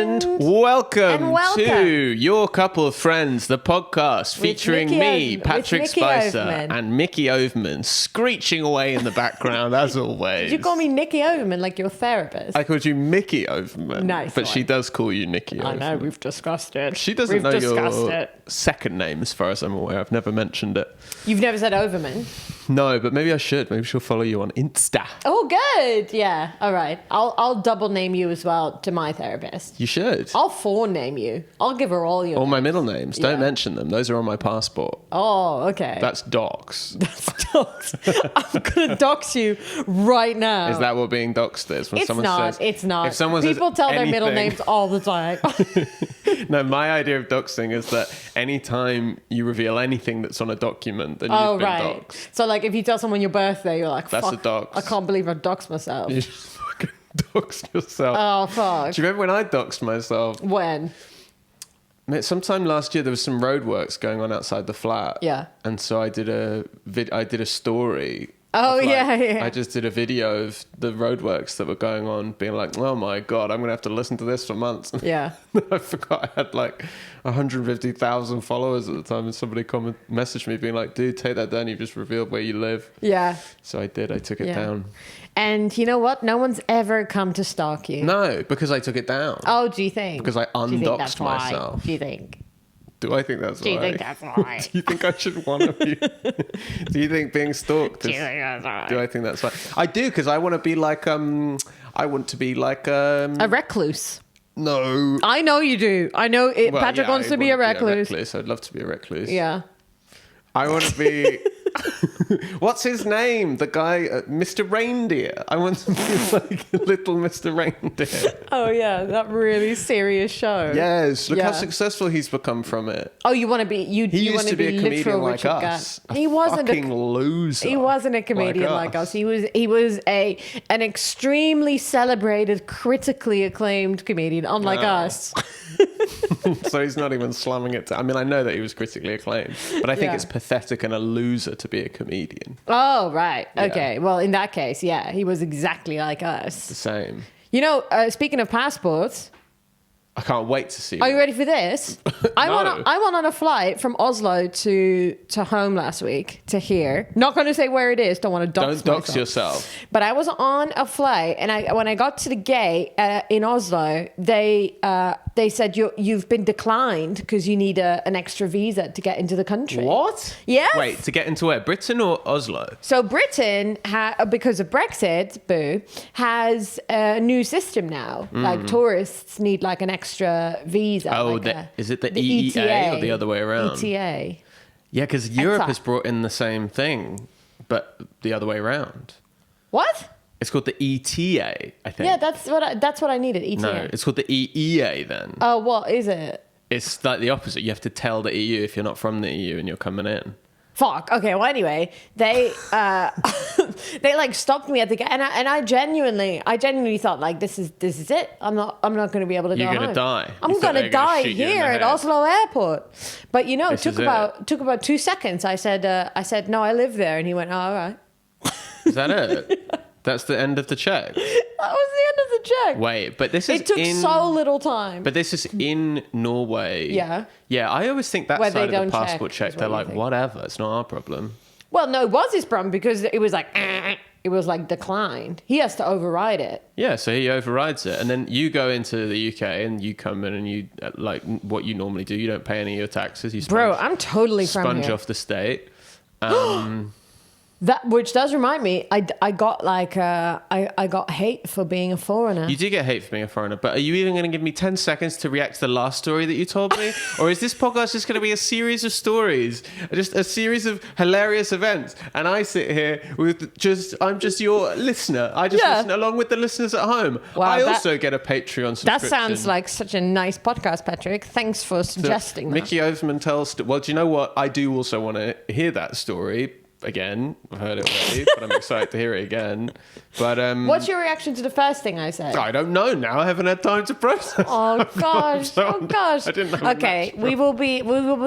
Welcome to Your Couple of Friends, the podcast featuring me, Patrick Spicer, and Micky Overman, screeching away in the background as always. Did you call me Micky Overman like your therapist? I called you Micky Overman. Nice. But she does call you Nicky Overman. I know, we've discussed it. She doesn't know your second name, as far as I'm aware. I've never mentioned it. You've never said Overman? No, but maybe I should. Maybe she'll follow you on Insta. Oh, good. Yeah. All right. I'll double name you as well to my therapist. You should. I'll name you. I'll give her all your All my middle names. Don't mention them. Those are on my passport. Oh, okay. That's dox. That's dox. I'm going to dox you right now. Is that what being doxed is? When it's someone not. Says, it's not. If someone People says tell anything, their middle names all the time. No, my idea of doxing is that anytime you reveal anything that's on a document, then you've been doxed. So, like, if you tell someone your birthday, you're like, that's fuck, a dox. I can't believe I doxed myself. You just fucking doxed yourself. Oh, fuck. Do you remember when I doxed myself? When? Sometime last year, there was some roadworks going on outside the flat. Yeah. And so I did a story. Oh, yeah. I just did a video of the roadworks that were going on, being like, oh my God, I'm going to have to listen to this for months. Yeah. I forgot I had like 150,000 followers at the time, and somebody messaged me being like, dude, take that down. You've just revealed where you live. Yeah. So I did. I took it down. And you know what? No one's ever come to stalk you. No, because I took it down. Oh, do you think? Because I undoxed myself. Do you think? Do I think that's why? Do you think that's why? Do you think I should want to be? Do you think being stalked? Do you think that's why? Do I think that's why? I do, because I want to be like a recluse. No. I know you do. I know it. Well, Patrick wants to be a recluse. I'd love to be a recluse. Yeah. I want to be. What's his name? The guy, Mr. Reindeer. I want to be like little Mr. Reindeer. Oh yeah, that really serious show. Yes, look how successful he's become from it. Oh, you want to be? He used to be a comedian like us. He wasn't a loser. He wasn't a comedian like us. He was an extremely celebrated, critically acclaimed comedian, unlike us. So he's not even slumming it. I mean, I know that he was critically acclaimed, but I think it's pathetic and a loser to be a comedian. Oh, right. Okay. Well, in that case, yeah, he was exactly like us. The same. You know, speaking of passports, I can't wait to see. Are you ready for this? I went on a flight from Oslo to home last week to here. Not going to say where it is. Don't want to dox myself. Don't dox yourself. But I was on a flight, and when I got to the gate in Oslo, they said you've been declined because you need an extra visa to get into the country. What? Yeah. Wait, to get into where? Britain or Oslo? So Britain, because of Brexit, has a new system now. Like tourists need like an extra visa. Oh, is it the EEA ETA, or the other way around? ETA. Yeah, because Europe has brought in the same thing, but the other way around. What? It's called the ETA, I think. Yeah, that's what I needed. ETA. No, it's called the EEA then. Oh, what is it? It's like the opposite. You have to tell the EU if you're not from the EU and you're coming in. Fuck. Okay. Well, anyway, they they like stopped me at the gate, and I genuinely thought like this is it. I'm not going to be able to go home. You're gonna die. I'm gonna die here at Oslo Airport. But you know, it took about 2 seconds. I said no, I live there, and he went, oh, all right. Is that it? That's the end of the check. That was the end of the check. Wait, but this is It took so little time. But this is in Norway. Yeah. Yeah, I always think that where side of the passport check, they're like, whatever, it's not our problem. Well, no, it was his problem because it was like declined. He has to override it. Yeah, so he overrides it. And then you go into the UK and you come in and you, like what you normally do, you don't pay any of your taxes. You I'm totally from here. Sponge off the state. That, which does remind me, I got like I got hate for being a foreigner. You do get hate for being a foreigner, but are you even going to give me 10 seconds to react to the last story that you told me? Or is this podcast just going to be a series of stories, just a series of hilarious events? And I sit here I'm just your listener. I just listen along with the listeners at home. Wow, I also get a Patreon subscription. That sounds like such a nice podcast, Patrick. Thanks for suggesting that. Micky Overman tells... Well, do you know what? I do also want to hear that story. Again, I've heard it already, but I'm excited to hear it again. But what's your reaction to the first thing I said? I don't know now. I haven't had time to process. Oh gosh! Oh gosh! I didn't know. Okay, we will be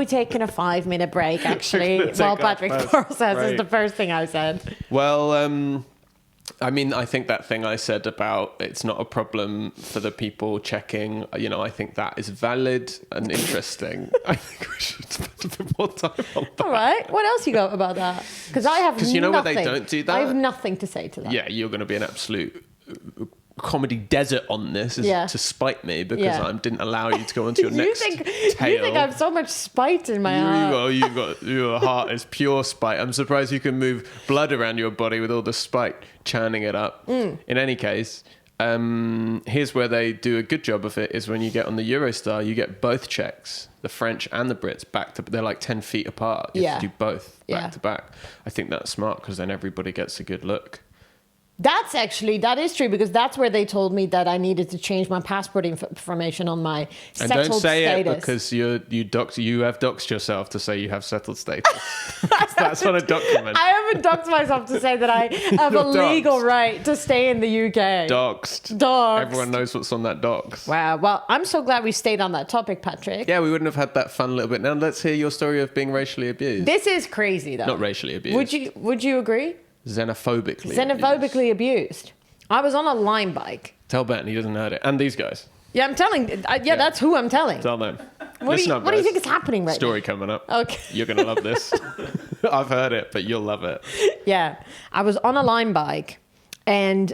taking a 5-minute break actually while Patrick processes the first thing I said. Well, I mean, I think that thing I said about it's not a problem for the people checking, I think that is valid and interesting. I think we should spend a bit more time on that. All right. What else you got about that? Because I have Because where they don't do that? I have nothing to say to that. Yeah, you're going to be an absolute comedy desert on this to spite me because I didn't allow you to go on to your next tale. You think I have so much spite in my heart? Your heart is pure spite. I'm surprised you can move blood around your body with all the spite, churning it up. In any case, here's where they do a good job of it, is when you get on the Eurostar, you get both checks, the French and the Brits, they're like 10 feet apart. You have to do both back to back. I think that's smart because then everybody gets a good look. That is true, because that's where they told me that I needed to change my passport information on my settled status. And don't say it because you have doxed yourself to say you have settled status. That's not a document. I haven't doxed myself to say that I have a legal right to stay in the UK. Doxed. Everyone knows what's on that dox. Wow. Well, I'm so glad we stayed on that topic, Patrick. Yeah, we wouldn't have had that fun little bit. Now let's hear your story of being racially abused. This is crazy, though. Not racially abused. Would you agree? Xenophobically abused. I was on a Lime bike. Tell Ben, he doesn't know it. And these guys. Yeah, I'm telling. That's who I'm telling. Tell them. What do you think is happening right Story now? coming up. Okay. You're going to love this. I've heard it, but you'll love it. Yeah. I was on a Lime bike. And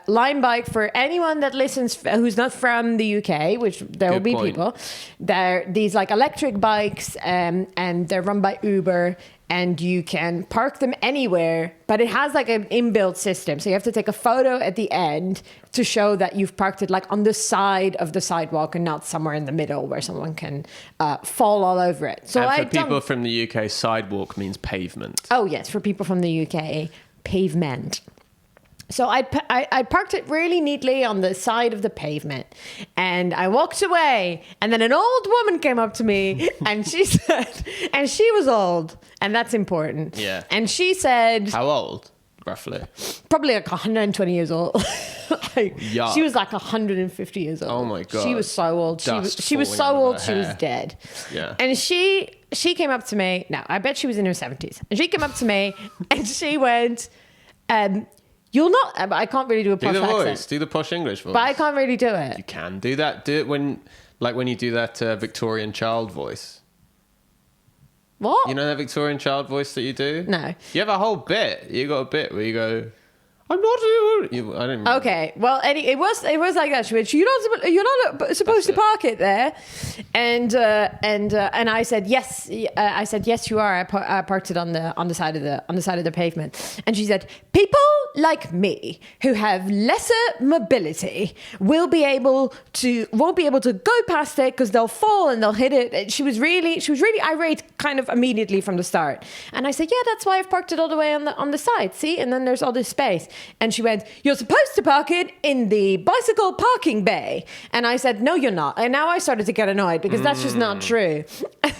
Lime bike, for anyone that listens who's not from the UK, which there will be people, they're these like electric bikes, and they're run by Uber, and you can park them anywhere, but it has like an inbuilt system. So you have to take a photo at the end to show that you've parked it like on the side of the sidewalk and not somewhere in the middle where someone can fall all over it. So and for people from the UK, sidewalk means pavement. Oh yes, for people from the UK, pavement. So I parked it really neatly on the side of the pavement, and I walked away, and then an old woman came up to me, and she said, and she was old, and that's important. Yeah. And she said... How old, roughly? Probably like 120 years old. Yuck. She was like 150 years old. Oh my God. She was so old. She was so old, she was dead. Yeah. And she came up to me, now I bet she was in her 70s, and she came up to me, and she went... You'll not... I can't really do a posh accent. Do the posh English voice. But I can't really do it. You can do that. Do it when you do that Victorian child voice. What? You know that Victorian child voice that you do? No. You have a whole bit. You got a bit where you go... I'm not. I don't. Okay. Well, it was like that. She went, you're not supposed to park it there, and I said yes. I said yes, you are. I parked it on the side of the pavement, and she said, people like me who have lesser mobility won't be able to go past it because they'll fall and they'll hit it. And she was really irate, kind of immediately from the start. And I said, yeah, that's why I've parked it all the way on the side. See, and then there's all this space. And she went, you're supposed to park it in the bicycle parking bay. And I said, no, you're not. And now I started to get annoyed because that's just not true.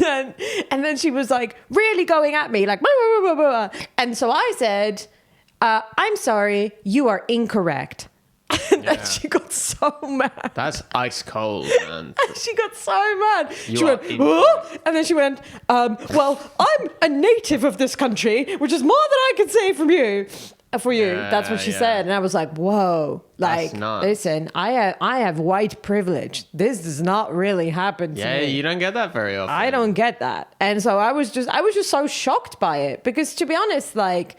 And then she was like really going at me like, blah, blah, blah, blah, blah. And so I said, I'm sorry, you are incorrect. And then she got so mad. That's ice cold, man. She got so mad. She went, oh! And then she went, well, I'm a native of this country, which is more than I can say from you. For you, that's what she said, and I was like, "Whoa!" Like, listen, I have white privilege. This does not really happen to me. Yeah, you don't get that very often. I don't get that, and so I was just so shocked by it because, to be honest, like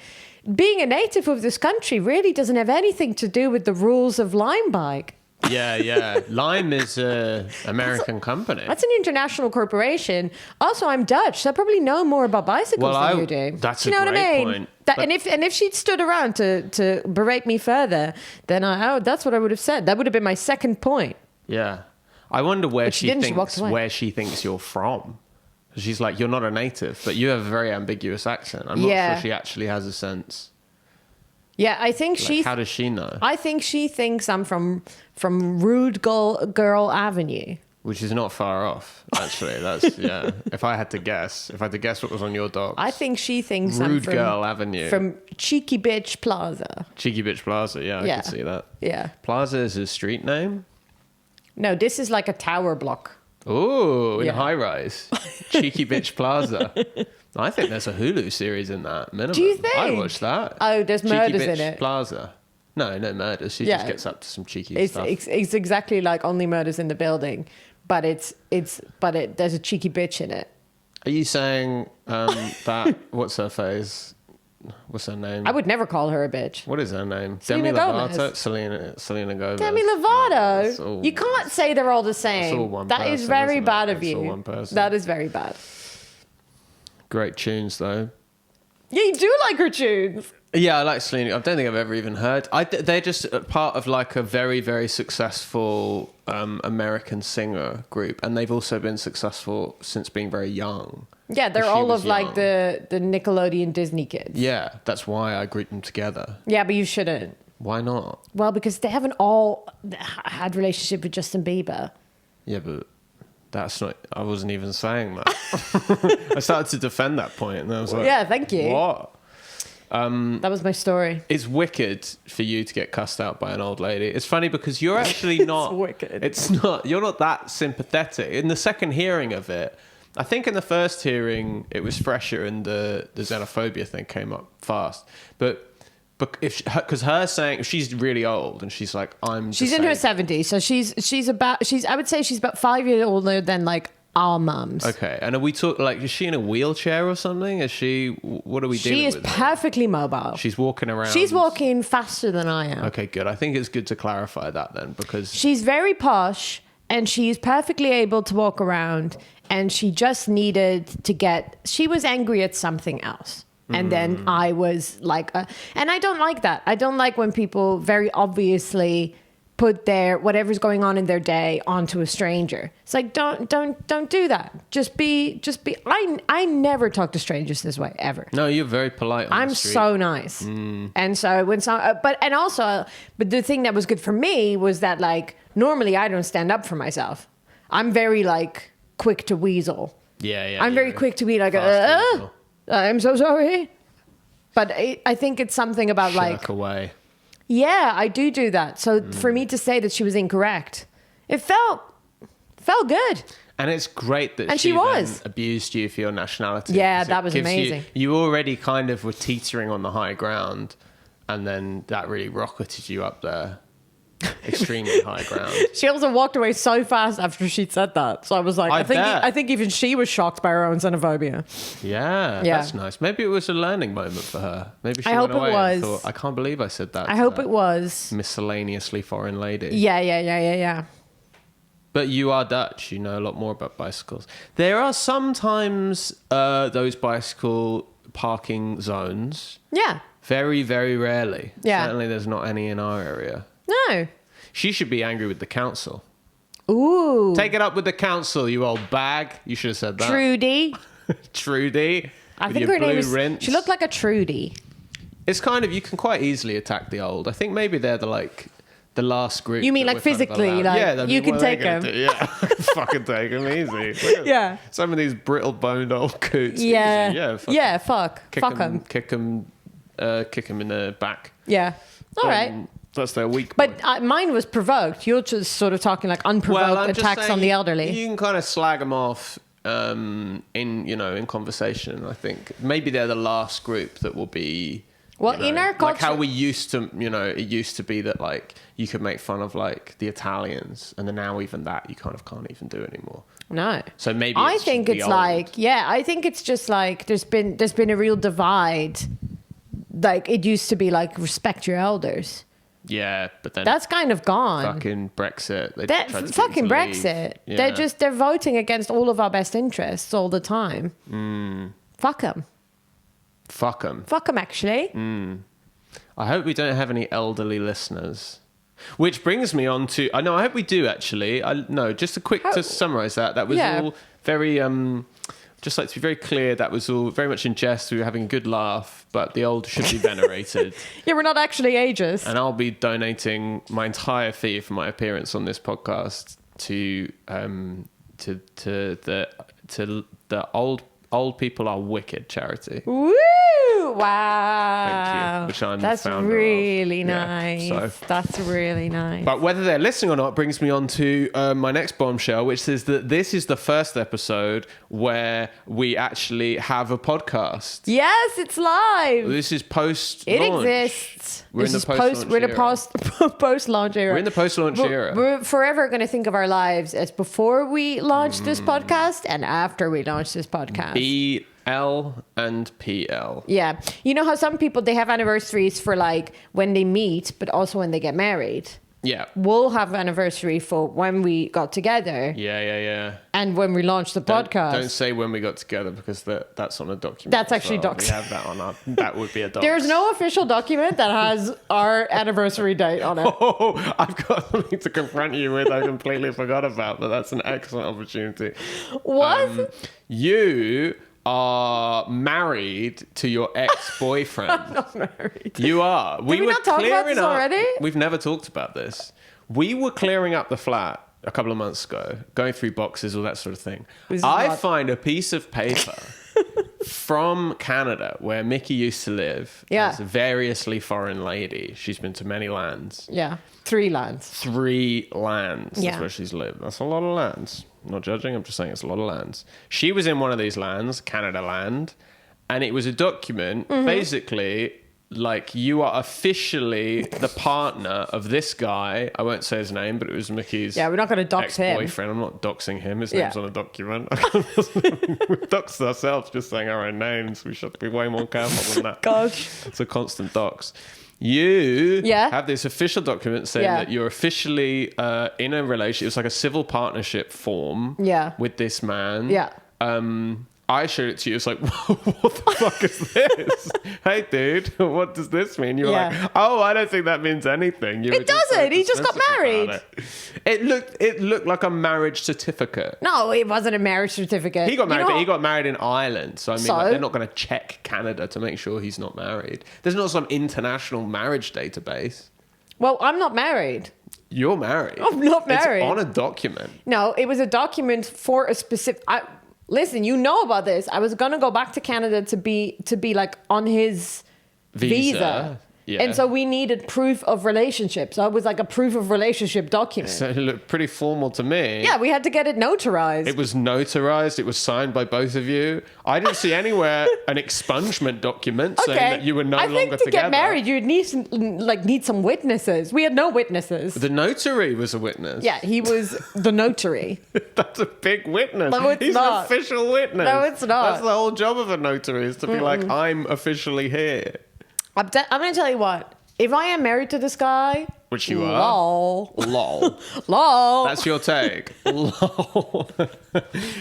being a native of this country really doesn't have anything to do with the rules of Lime Bike. Yeah. Lime is an American company. That's an international corporation. Also, I'm Dutch, so I probably know more about bicycles than you do. That's a great point. And if she'd stood around to berate me further, then that's what I would have said. That would have been my second point. Yeah. I wonder where she thinks you're from. She's like, you're not a native, but you have a very ambiguous accent. I'm not sure she actually has a sense. Yeah, I think how does she know? I think she thinks I'm from Rude Girl Avenue. Which is not far off, actually. That's If I had to guess what was on your docs. I think she thinks Rude I'm from Girl Avenue. From Cheeky Bitch Plaza. Cheeky Bitch Plaza, I can see that. Yeah. Plaza is a street name? No, this is like a tower block. Ooh, in high rise. Cheeky Bitch Plaza. I think there's a Hulu series in that, minimum. Do you think? I'd watch that. Oh, there's murders Cheeky Bitch in it. Plaza. No murders. She Yeah. just gets up to some cheeky It's, stuff. it's exactly like Only Murders in the Building, but there's a cheeky bitch in it. Are you saying that, what's her face? What's her name? I would never call her a bitch. What is her name? Selena Demi Lovato? Gomez. Selena Gomez. Demi It's Lovato. all- You can't say they're all the it's all same. one That is person, very isn't it? bad of It's all you. one person. That is very bad. Great tunes, though. Yeah, you do like her tunes. Yeah, I like Selena. I don't think I've ever even heard. They're just a part of like a very, very successful American singer group, and they've also been successful since being very young. Yeah, they're She all was of like young. the Nickelodeon Disney kids. Yeah, that's why I grouped them together. Yeah, but you shouldn't. Why not? Well, because they haven't all had relationship with Justin Bieber. Yeah, but that's not. I wasn't even saying that. I started to defend that point, and I was like, Yeah, thank you. What? That was my story. It's wicked for you to get cussed out by an old lady. It's funny because you're actually not. wicked. It's not. You're not that sympathetic. In the second hearing of it, I think in the first hearing it was fresher, and the xenophobia thing came up fast. But because her saying she's really old and she's like She's in her 70s, so I would say she's about 5 years older than like our mums. Okay, and are we talking like, is she in a wheelchair or something? Is she? What are we dealing She is with? perfectly mobile. She's walking around. She's walking faster than I am. Okay, good. I think it's good to clarify that then, because She's very posh and she's perfectly able to walk around, and she just needed to she was angry at something else. And then I was like, and I don't like that. I don't like when people very obviously put their whatever's going on in their day onto a stranger. It's like, don't do that. Just be. I never talk to strangers this way ever. no, you're very polite. On I'm the street. so nice. And so when but the thing that was good for me was that like normally I don't stand up for myself. I'm very like quick to weasel. Yeah. I'm very quick to be like, Fast weasel. I'm so sorry. But I think it's something about like, Shirk away. yeah, I do that. So for me to say that she was incorrect, it felt good. And it's great that And she she was. then abused you for your nationality. Yeah, 'cause it that was gives amazing. You already kind of were teetering on the high ground, and then that really rocketed you up there. Extremely high ground. She also walked away so fast after she'd said that. So I was like, I bet. I think even she was shocked by her own xenophobia. Yeah, Yeah. that's nice. Maybe it was a learning moment for her. Maybe she I went hope it away and was. thought, I can't believe I said that. I to hope that it was. miscellaneously foreign lady. Yeah. But you are Dutch. You know a lot more about bicycles. There are sometimes those bicycle parking zones. Yeah. Very, very rarely. Yeah. Certainly there's not any in our area. No. She should be angry with the council. Ooh. Take it up with the council, you old bag. You should have said that. Trudy. Trudy. I with think your her name blue is. rinse. She looked like a Trudy. It's kind of, you can quite easily attack the old. I think maybe they're the last group. You mean that like we're kind of physically, allowed. like, Yeah, I mean, you can what are they take gonna 'em. do? Yeah, fucking take them easy. Look at Yeah. some of these brittle boned old coots. Yeah. Easy. Yeah, fuck 'em. Yeah. Fuck. Fuck them. Kick them in the back. Yeah. All right. That's their weak But point. mine was provoked. You're just sort of talking like unprovoked I'm just attacks saying on the elderly. You can kind of slag them off in conversation. I think maybe they're the last group that will be. Well, in our like how culture- we used to, it used to be that like you could make fun of like the Italians, and then now even that you kind of can't even do anymore. No. So maybe I it's think the it's old. like, yeah, I think it's just like there's been a real divide. Like it used to be like respect your elders. Yeah, but then That's kind of gone. fucking Brexit. They That tried to get fucking you to leave. Brexit. Yeah. They're voting against all of our best interests all the time. Fuck them. Fuck 'em. Fuck them, actually. I hope we don't have any elderly listeners. Which brings me on to... I know, I hope we do, actually. Just a quick to summarise that. That was Yeah. all very... just like to be very clear, that was all very much in jest. We were having a good laugh, but the old should be venerated. Yeah, we're not actually ageist. And I'll be donating my entire fee for my appearance on this podcast to the old people are wicked charity. Woo! Wow. Which I'm the That's founder of. really Yeah, nice. so- That's really nice. But whether they're listening or not brings me on to my next bombshell, which is that this is the first episode where we actually have a podcast. Yes, it's live. This is post-launch. It exists. We're in This the is post-launch We're the era. post-launch era. We're in the post-launch era. We're forever going to think of our lives as before we launch this podcast and after we launch this podcast. BL and PL. Yeah. You know how some people, they have anniversaries for like when they meet, but also when they get married. Yeah. We'll have anniversary for when we got together Yeah. and when we launched the podcast. Don't say when we got together because that's on a document. That's as actually well. doxed. We have that on our. That would be a dox. There's no official document that has our anniversary date on it. Oh, I've got something to confront you with. I completely forgot about, but that's an excellent opportunity. What? You are married to your ex-boyfriend. I'm not married. You are. we were not talk about clearing this up- already? We've never talked about this. We were clearing up the flat a couple of months ago, going through boxes, all that sort of thing. This is I not- find a piece of paper from Canada where Micky used to live Yeah. as a variously foreign lady. She's been to many lands. Yeah. 3 lands. 3 lands. Yeah. That's where she's lived. That's a lot of lands. I'm not judging. I'm just saying it's a lot of lands. She was in one of these lands, Canada land, and it was a document basically like you are officially the partner of this guy. I won't say his name, but it was Micky's Yeah, we're not going to dox him. ex-boyfriend. I'm not doxing him. His Yeah. name's on a document. We doxed ourselves just saying our own names. We should be way more careful than that. Gosh. It's a constant dox. You Yeah. have this official document saying Yeah. that you're officially in a relationship. It's like a civil partnership form Yeah. with this man. Yeah. I showed it to you. It's like, what the fuck is this? Hey, dude, what does this mean? You were Yeah. like, oh, I don't think that means anything. You were It just doesn't. He just got dismissive married. about It looked like a marriage certificate. No, it wasn't a marriage certificate. He got married, You know but he got married in Ireland. So, I mean, So? like, they're not going to check Canada to make sure he's not married. There's not some international marriage database. Well, I'm not married. You're married. I'm not married. It's on a document. No, it was a document for a specific. Listen, you know about this. I was gonna go back to Canada to be like on his visa. Yeah. And so we needed proof of relationship. So it was like a proof of relationship document. So it looked pretty formal to me. Yeah, we had to get it notarized. It was notarized. It was signed by both of you. I didn't see anywhere an expungement document saying that you were no I longer think to together. get married, you'd need some witnesses. We had no witnesses. The notary was a witness. Yeah, he was the notary. That's a big witness. No, it's He's not. an official witness. No, it's not. That's the whole job of a notary is to be like, I'm officially here. I'm going to tell you what. If I am married to this guy, Which you are. lol. Lol. Lol. That's your take. Lol.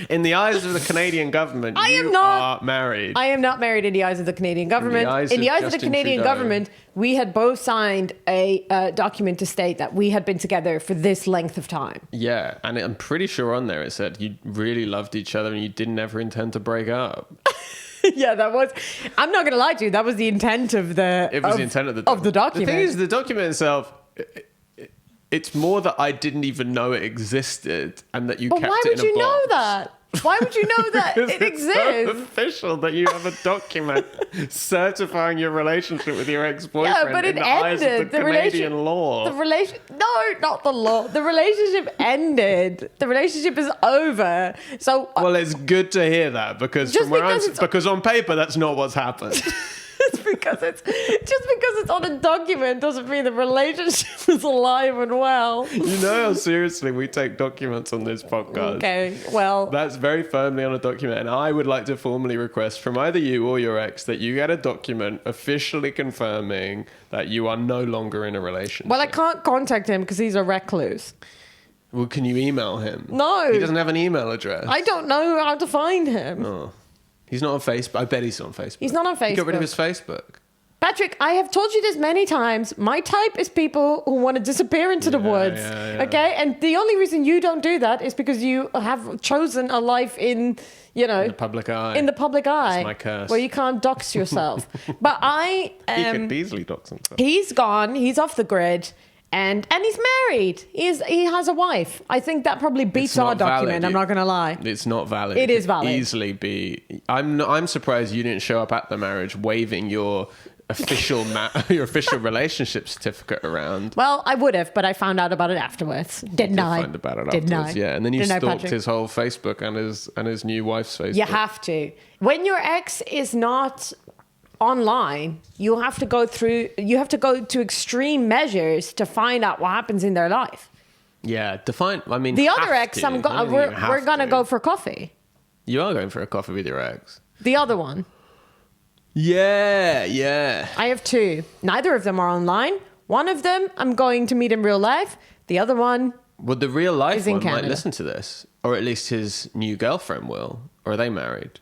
In the eyes of the Canadian government, I am you not- are married. I am not married in the eyes of the Canadian government. eyes In the of eyes of the Justin Canadian Trudeau. government, we had both signed a document to state that we had been together for this length of time. Yeah, and I'm pretty sure on there it said you really loved each other and you didn't ever intend to break up. Yeah, that was. I'm not going to lie to you. That was the intent of the. It was the intent of the document. document. The thing is, the document itself, it's more that I didn't even know it existed and that you But kept why it would in a you know box. that? Why would you know that Because it it's so exists? official that you have a document certifying your relationship with your ex-boyfriend Yeah, but in it the eyes of ended. the Canadian law. The relation. No, not the law. The relationship ended. The relationship is over. So Well, it's good to hear that because Just from where because it's- because on paper that's not what's happened. it's because it's on a document doesn't mean the relationship is alive and well. You know how seriously we take documents on this podcast. Okay, well, That's very firmly on a document, and I would like to formally request from either you or your ex that you get a document officially confirming that you are no longer in a relationship. I can't contact him because he's a recluse. Well, can you email him? No. He doesn't have an email address. I don't know how to find him. Oh. He's not on Facebook. I bet he's on Facebook. He's not on He got rid of Facebook. his Facebook. Patrick, I have told you this many times. My type is people who want to disappear into the woods. yeah. Okay? And the only reason you don't do that is because you have chosen a life in, The public eye. in the public eye. my curse. Where you can't dox yourself. But He could easily dox himself. he's gone. He's off the grid. And he's married. He has a wife. I think that probably beats It's not our document. valid. I'm not going to lie. It's not valid. It is could valid. Easily be. I'm surprised you didn't show up at the marriage waving your official your official relationship certificate around. Well, I would have, but I found out about it afterwards. Didn't I? Find about it Didn't afterwards, I? yeah. And then you Didn't I, stalked Patrick? his whole Facebook and his new wife's Facebook. You have to. When your ex is not online, you have to go to extreme measures to find out what happens in their life. Yeah, define. I mean, The other have ex, to. we're gonna go for coffee. You are going for a coffee with your ex. The other one, Yeah. I have two. Neither of them are online. One of them I'm going to meet in real life. The other one, Well, the real life He's in one might Canada. listen to this, or at least his new girlfriend will. Or are they married?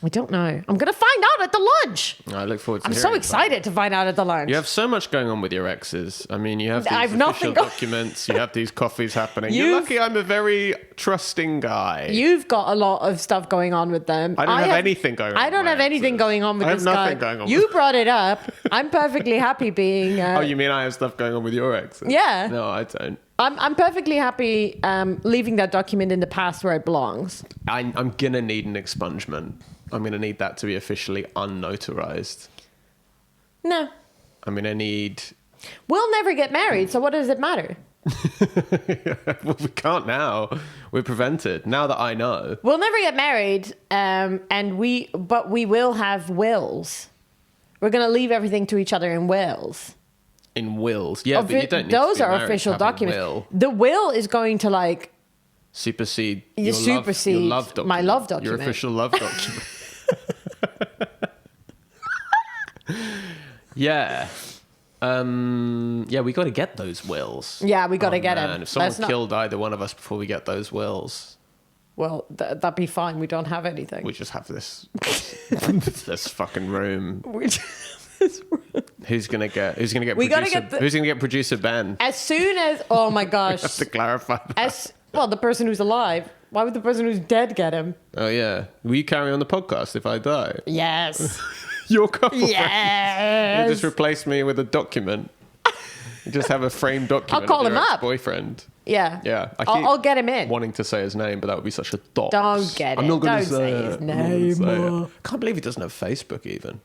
I don't know. I'm gonna find out at the lunch. I look forward to I'm hearing so about excited to find out at the lunch. You have so much going on with your exes. I mean, you have these I've official nothing go- documents. You have these coffees happening. You're You've- lucky I'm a very trusting guy. You've got a lot of stuff going on with them. I don't have anything going on I with don't my have anything exes. going on with I have this guy. nothing going on You with- brought it up. I'm perfectly happy being. Oh, you mean I have stuff going on with your exes? Yeah. No, I don't. I'm perfectly happy leaving that document in the past where it belongs. I'm going to need an expungement. I'm going to need that to be officially unnotarized. No, I'm going to need... we'll never get married. So what does it matter? Well, we can't now. We're prevented. Now that I know. We'll never get married, but we will have wills. We're gonna leave everything to each other in wills. In wills. Yeah, but you don't need Those to be are married to official have a documents. will. The will is going to like Supersede You your supersede love document. my love Your document. official love document. Yeah. Yeah, we got to get those wills. Yeah, we gotta get 'em. man. If someone Let's not- killed either one of us before we get those wills, well, that'd be fine. We don't have anything. we just have this this fucking room. Who's gonna get We gotta producer, get the- who's gonna get producer Ben? As soon as oh my gosh, Have to clarify that. the person who's alive. Why would the person who's dead get him? Oh yeah, will you carry on the podcast if I die? Yes, Your couple. yes. You just replace me with a document. You just have a framed document. I'll call of your him up. Boyfriend. Yeah, Yeah, I keep I'll get him in. wanting to say his name, but that would be such a dox. Don't get I'm it. not gonna Don't say his it. I'm not gonna name. say it. Can't believe he doesn't have Facebook even.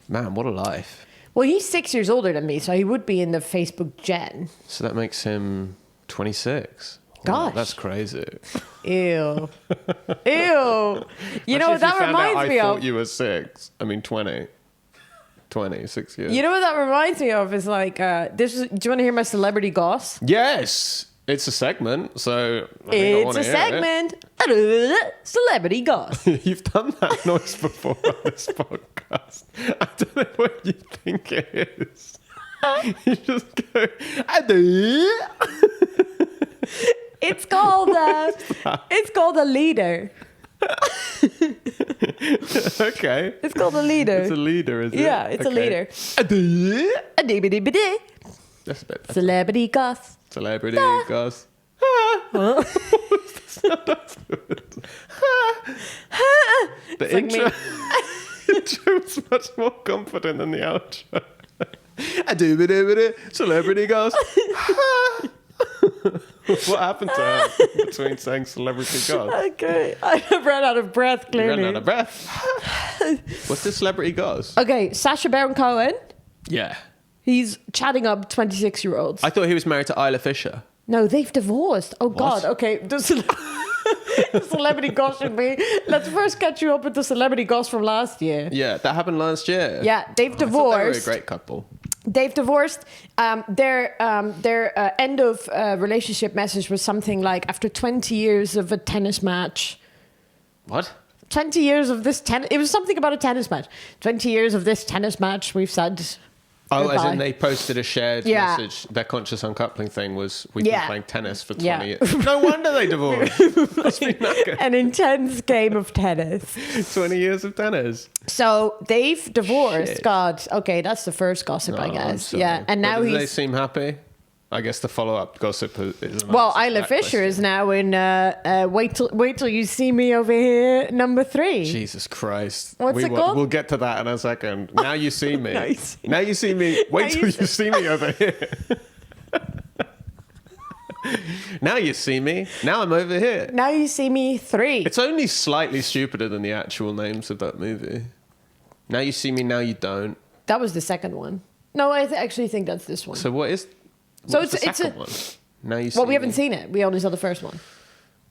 Man, what a life. Well, he's 6 years older than me, so he would be in the Facebook gen. So that makes him 26. Gosh. Wow, that's crazy. Ew, ew. You Imagine know what if that you found out reminds me I thought of? you were 6. I mean 20. 6 years. You know what that reminds me of is like this. Do you want to hear my celebrity goss? Yes, it's a segment, so I think I It's wanna a hear it. segment. Celebrity goss. You've done that noise before on this podcast. I don't know what you think it is. You just go, It's called a leader. okay. It's called a leader. It's a leader, is it? Yeah, it's a leader. leader. A dee-ba-dee-ba-dee. That's a bit better. Celebrity goss. Celebrity goes. The like intro, intro was much more confident than the outro. Celebrity goes. What happened to her between saying celebrity goes? Okay, I ran out of breath. You ran Clearly. out of breath. What's the celebrity goes? Okay, Sacha Baron Cohen. Yeah. He's chatting up 26-year-olds. I thought he was married to Isla Fisher. No, they've divorced. Oh God. Okay, the celebrity goss should be. Let's first catch you up with the celebrity goss from last year. Yeah, that happened last year. Yeah, they've I thought they were a divorced. great couple. They've divorced. Their end of relationship message was something like, after 20 years of a tennis match. What? 20 years of this tennis. It was something about a tennis match. 20 years of this tennis match. We've said. Oh, as goodbye. in they posted a shared Yeah. message. Their conscious uncoupling thing was, we've Yeah. been playing tennis for 20 Yeah. years. No wonder they divorced. Must be that good. An intense game of tennis. 20 years of tennis. So they've divorced. Shit. God. Okay, that's the first gossip, I Oh, I'm guess. sorry. Yeah, and But now do they he's. seem happy? I guess the follow-up gossip is... Well, Isla Fisher is now in wait till you see me over here, number 3. Jesus Christ. What's it called? We'll get to that in a second. Now you see me. Now you see Now you see me. Wait till you see me over here. Now you see me. Now I'm over here. Now You See Me 3. It's only slightly stupider than the actual names of that movie. Now You See Me, Now You Don't. That was the second one. No, I actually think that's this one. So what is So the second one? Now You See Well, we Me. haven't seen it. We only saw the first one.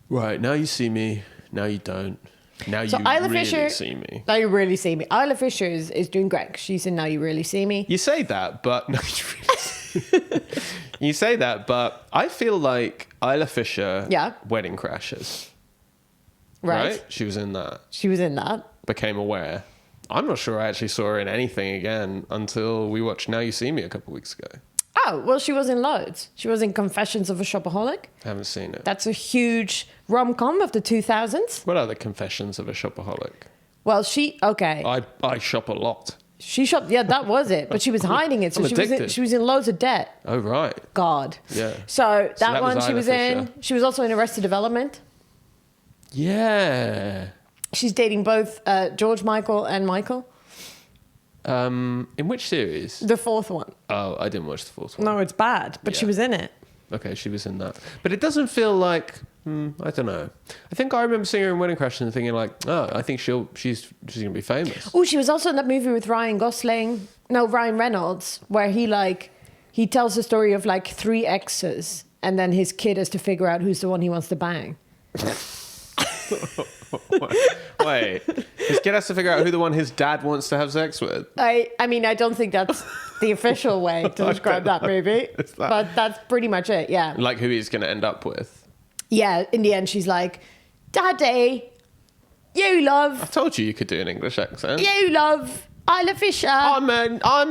Right, Now You See Me, Now You Don't. Now So You Isla Really Fisher, See Me. Now You Really See Me. Isla Fisher is doing great. She's in Now You Really See Me. You say that, but no, you say that, but I feel like Isla Fisher, Yeah. Wedding Crashers, Right. She was in that. She was in that. Became aware. I'm not sure I actually saw her in anything again until we watched Now You See Me a couple of weeks ago. Oh, well, she was in loads. She was in Confessions of a Shopaholic. Haven't seen it. That's a huge rom-com of the 2000s. What are the Confessions of a Shopaholic? Well, okay. I shop a lot. She shopped. Yeah, that was it. But she was hiding it, so I'm addicted. she was in loads of debt. Oh, right. God. Yeah. So that that was one she Isla was in. Fisher. She was also in Arrested Development. Yeah. She's dating both George Michael and Michael. In which series? The fourth one. Oh, I didn't watch the fourth one. No, it's bad, but she Yeah. was in it. Okay, she was in that. But it doesn't feel like, I don't know. I think I remember seeing her in Wedding Crashers and thinking like, oh, I think she's going to be famous. Oh, she was also in that movie with Ryan Reynolds, where he tells the story of like 3 exes, and then his kid has to figure out who's the one he wants to bang. Wait, his kid has to figure out who the one his dad wants to have sex with. I mean, I don't think that's the official way to describe that movie, but that's pretty much it. Yeah. Like who he's going to end up with. Yeah. In the end, she's like, "Daddy, you I love told you could do an English accent. Isla Fisher." I'm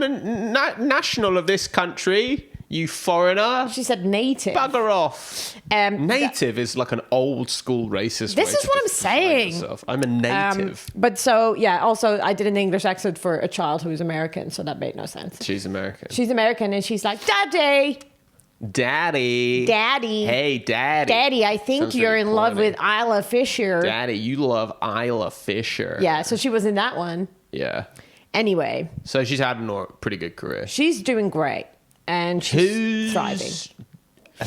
a national of this country. You foreigner. She said native. Bugger off. Native is like an old school racist. This way is to what I'm describe saying. yourself. I'm a native. But so, yeah, also I did an English accent for a child who's American, so that made no sense. She's American. She's American and she's like, Daddy. Daddy. Hey, Daddy. Daddy, I think Sounds you're really in love corny. with Isla Fisher. Daddy, you love Isla Fisher. Yeah, so she was in that one. Yeah. Anyway, So she's had a pretty good career. she's doing great and she's thriving.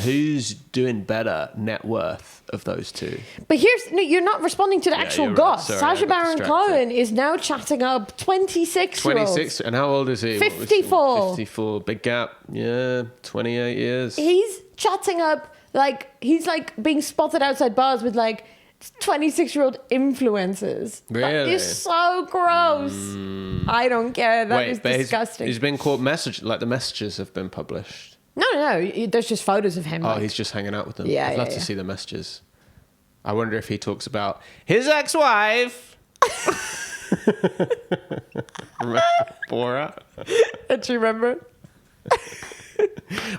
Who's doing better net worth of those two? But you're not responding to the actual you're right. goss. Sorry, I Sacha got Baron distracted. Cohen is now chatting up 26-year-olds. 26. And how old is he? 54. 54. Big gap. Yeah. 28 years. He's chatting up, he's being spotted outside bars with 26-year-old influencers. That Really? is so gross. I don't care. That is but disgusting. he's been caught the messages have been published. No. There's just photos of him. Oh, he's just hanging out with them. Yeah, I'd love yeah, to yeah. see the messages. I wonder if he talks about his ex-wife. Remember Borat? Do you remember?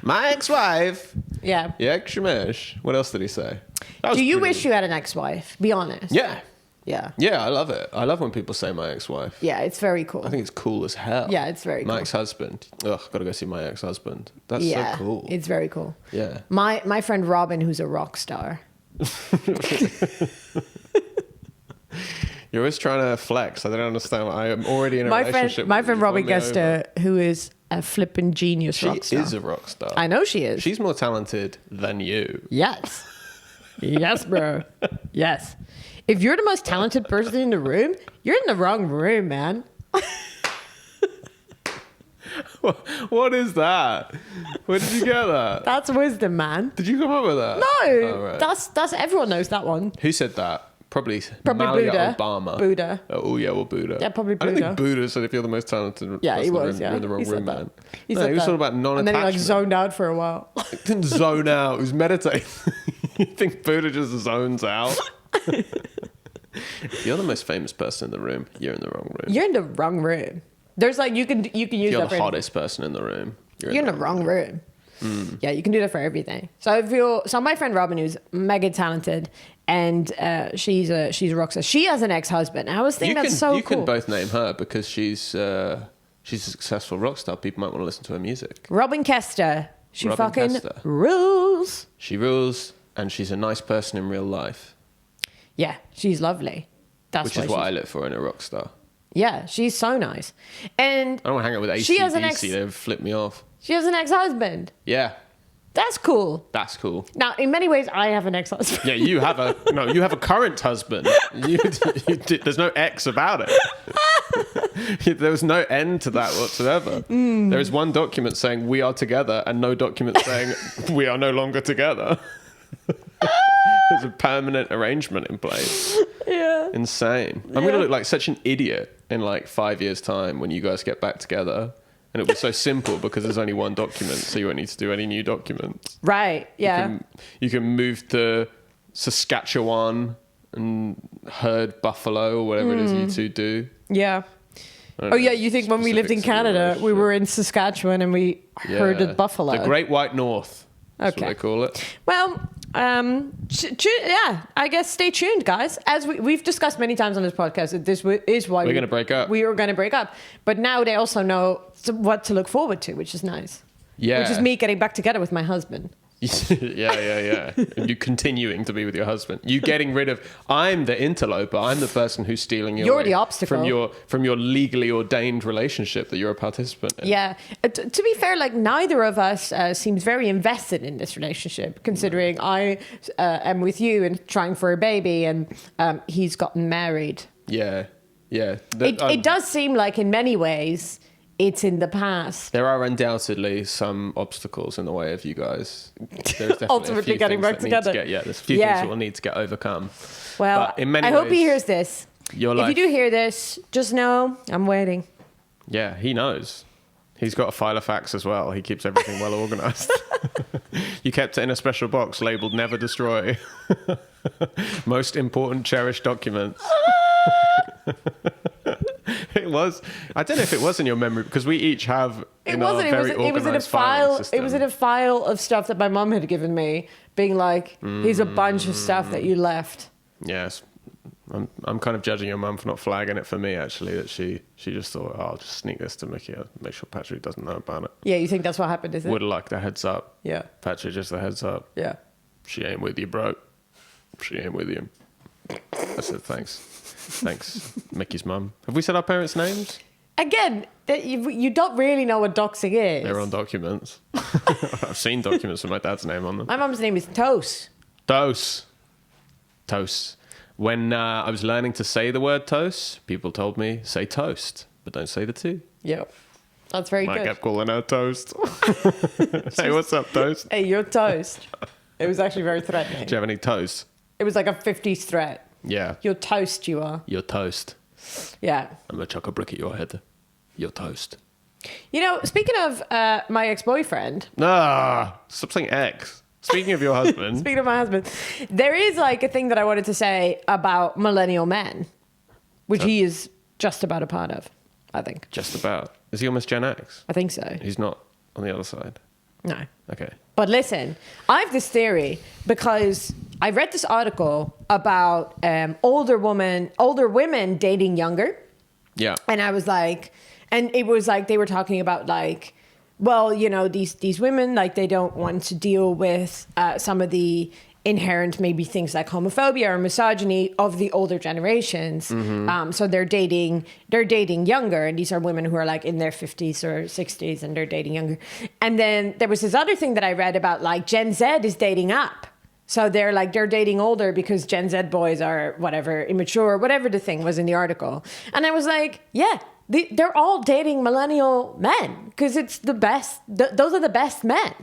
My ex-wife. Yeah. Yeah, Shemesh. What else did he say? That was Do you pretty- wish you had an ex-wife? Be honest. Yeah. Yeah. Yeah, I love it. I love when people say my ex-wife. Yeah, it's very cool. I think it's cool as hell. Yeah, it's very My cool. ex-husband. Ugh, gotta go see my ex-husband. That's yeah, so cool. it's very cool. Yeah. My friend Robin, who's a rock star. You're always trying to flex. I don't understand. I am already in a My relationship. friend with Robin you. Won me over. Gester, who is a flippin' genius She rock star. is a rock star. I know she is. She's more talented than you. Yes. Yes, bro. Yes. If you're the most talented person in the room, you're in the wrong room, man. What is that? Where did you get that? That's wisdom, man. Did you come up with that? No, Oh, right. that's everyone knows that one. Who said that? Probably Probably Malia Buddha. Obama. Buddha. Oh, yeah, well, Buddha. Yeah, probably I don't Buddha. think Buddha said if you're the most talented Yeah, he person in the was. room, Yeah, you're in the wrong he said room, that. man. He No, said he was that. all about And non-attachment. then he zoned out for a while. Didn't zone out. He was meditating. You think Buddha just zones out? If you're the most famous person in the room, you're in the wrong room. You're in the wrong room. There's you can use If you're that the for hottest person in the room, You're in the wrong room. Yeah, you can do that for everything. So my friend Robin, who's mega talented, and she's a rock star. She has an ex-husband. And I was thinking that's so you cool. can both name her because she's a successful rock star. People might want to listen to her music. Robin Kester. She Robin fucking Kester. rules. She rules, and she's a nice person in real life, Yeah, she's lovely. That's which why is what I she's- look for in a rock star. Yeah, she's so nice. And I don't want to hang out with She has an AC/DC. They flip me off. she has an ex-husband. Yeah. That's cool. That's cool. Now, in many ways, I have an ex-husband. Yeah, you have a current husband. There's no X about it. There was no end to that whatsoever. There is one document saying we are together and no document saying we are no longer together. There's a permanent arrangement in place. Yeah. Insane. I'm going to look like such an idiot in like 5 years' time when you guys get back together. And it was so simple because there's only one document, so you won't need to do any new documents. Right, yeah. You can move to Saskatchewan and herd buffalo or whatever it is you two do. Yeah. Oh, yeah, you think when we lived in Canada, we were in Saskatchewan and we herded buffalo. The Great White North. That's Okay. what they call it. Well, I guess stay tuned, guys. As we've discussed many times on this podcast, that this is why we're going to break up. We were going to break up. But now they also know what to look forward to, which is nice. Yeah. Which is me getting back together with my husband. yeah. And you continuing to be with your husband. You getting rid of, I'm the interloper. I'm the person who's stealing your You're the obstacle. From your legally ordained relationship that you're a participant in. Yeah. To be fair, like neither of us seems very invested in this relationship, considering I am with you and trying for a baby and he's gotten married. Yeah. It does seem like in many ways it's in the past. There are undoubtedly some obstacles in the way of you guys. There's definitely Ultimately getting back together. There's a few things that will need to get overcome. Well, but in many I hope ways, he hears this. If you do hear this, just know I'm waiting. Yeah, he knows. He's got a file of facts as well. He keeps everything well organized. You kept it in a special box labeled "Never Destroy." Most important, cherished documents. It was. I don't know if it was in your memory because we each have. It wasn't. It was in a file. It was in a file of stuff that my mum had given me, being like, "Here's a bunch of stuff that you left." Yes, I'm kind of judging your mum for not flagging it for me. Actually, that she just thought, oh, I'll just sneak this to Micky. I'll make sure Patrick doesn't know about it. Yeah, you think that's what happened? Is it? Would have liked a heads up. Yeah. Patrick, just a heads up. Yeah. She ain't with you, bro. She ain't with you. I said thanks, Micky's mum. Have we said our parents' names? Again, you don't really know what doxing is. They're on documents. I've seen documents with my dad's name on them. My mum's name is Toast. Toast. When I was learning to say the word toast, people told me, say toast, but don't say the two. Yep. That's very I good. kept calling her Toast. Hey, what's up, Toast? Hey, you're Toast. It was actually very threatening. Do you have any toast? It was like a 50s threat. Yeah. You're toast, you are. You're toast. Yeah. I'm going to chuck a brick at your head. You're toast. You know, speaking of my ex-boyfriend. Stop saying ex. Speaking of your husband. Speaking of my husband. There is like a thing that I wanted to say about millennial men, which he is just about a part of, I think. Just about. Is he almost Gen X? I think so. He's not on the other side. No. Okay. But listen, I have this theory because I read this article about older women dating younger. Yeah. And I was like, and it was like they were talking about like, well, you know, these women, like they don't want to deal with some of the inherent maybe things like homophobia or misogyny of the older generations. So they're dating younger, and these are women who are like in their 50s or 60s and they're dating younger. And then there was this other thing that I read about like Gen Z is dating up. So they're dating older because Gen Z boys are whatever, immature, whatever the thing was in the article. And I was like, yeah, they're all dating millennial men because it's the best. Those are the best men.